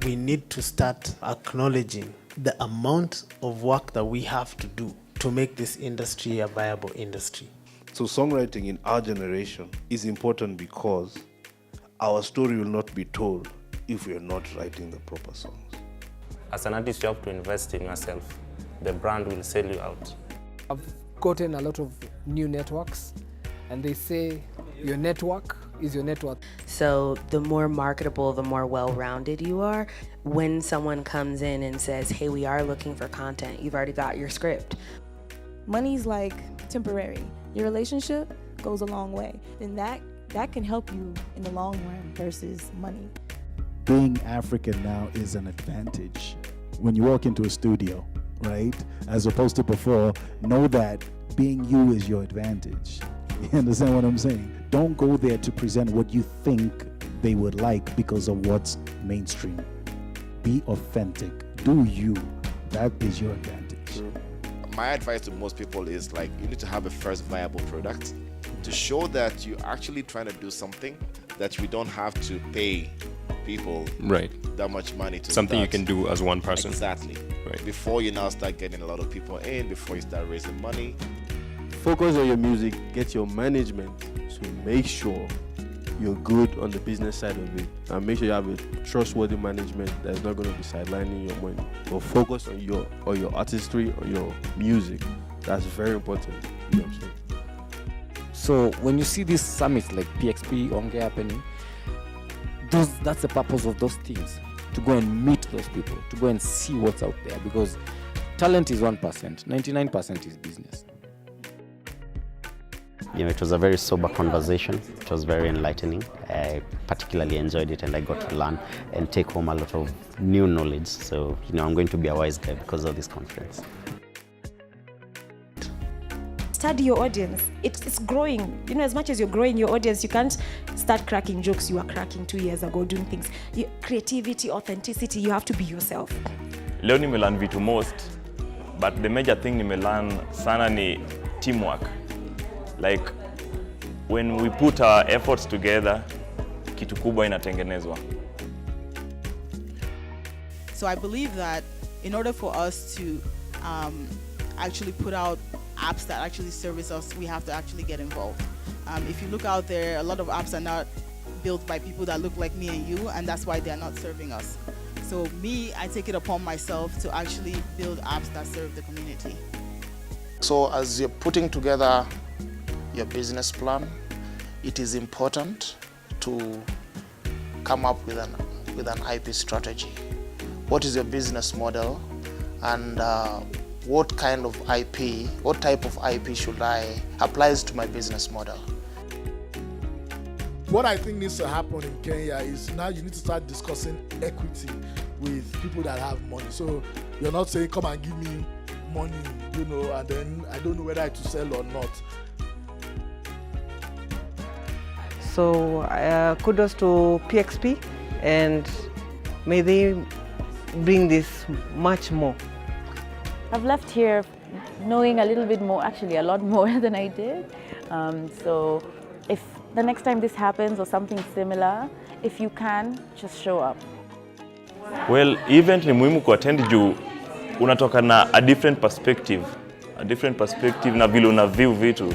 we need to start acknowledging the amount of work that we have to do to make this industry a viable industry. So songwriting in our generation is important because our story will not be told if we are not writing the proper songs. As an artist, you have to invest in yourself. The brand will sell you out. I've gotten a lot of new networks, and they say your network is your network. So the more marketable, the more well-rounded you are. When someone comes in and says, hey, we are looking for content, you've already got your script. Money's like temporary. Your relationship goes a long way. And that can help you in the long run versus money. Being African now is an advantage. When you walk into a studio, right? As opposed to before, know that being you is your advantage. You understand what I'm saying? Don't go there to present what you think they would like because of what's mainstream. Be authentic. Do you. That is your advantage. My advice to most people is like, you need to have a first viable product to show that you're actually trying to do something that you don't have to pay people that much money to something start. You can do as one person. Exactly. Right. Before you now start getting a lot of people in, before you start raising money. Focus on your music, get your management to make sure you're good on the business side of it, and make sure you have a trustworthy management that's not going to be sidelining your money. But focus on your artistry, on your music. That's very important. You know what I'm saying? So when you see these summits like PXP, Ongea happening, that's the purpose of those things, to go and meet those people, to go and see what's out there, because talent is 1%, 99% is business. You know, it was a very sober conversation. It was very enlightening. I particularly enjoyed it, and I got to learn and take home a lot of new knowledge. So, you know, I'm going to be a wise guy because of this conference. Study your audience. It's growing. You know, as much as you're growing your audience, you can't start cracking jokes you were cracking 2 years ago doing things. Creativity, authenticity, you have to be yourself. Leo nimelearn vitu most, but the major thing nimelearn sana ni teamwork. Like, when we put our efforts together, kitu kubwa inatengenezwa. So I believe that in order for us to actually put out apps that actually service us, we have to actually get involved. If you look out there, a lot of apps are not built by people that look like me and you, and that's why they're not serving us. So me, I take it upon myself to actually build apps that serve the community. So as you're putting together your business plan, it is important to come up with an IP strategy. What is your business model, and what kind of IP, what type of IP should I applies to my business model? What I think needs to happen in Kenya is now you need to start discussing equity with people that have money. So you're not saying, come and give me money, you know, and then I don't know whether to sell or not. So kudos to PXP, and may they bring this much more. I've left here knowing a little bit more, actually a lot more than I did. So if the next time this happens or something similar, if you can, just show up. Well, event ni muhimu kuattend juu unatoka na a different perspective na vile una view vitu.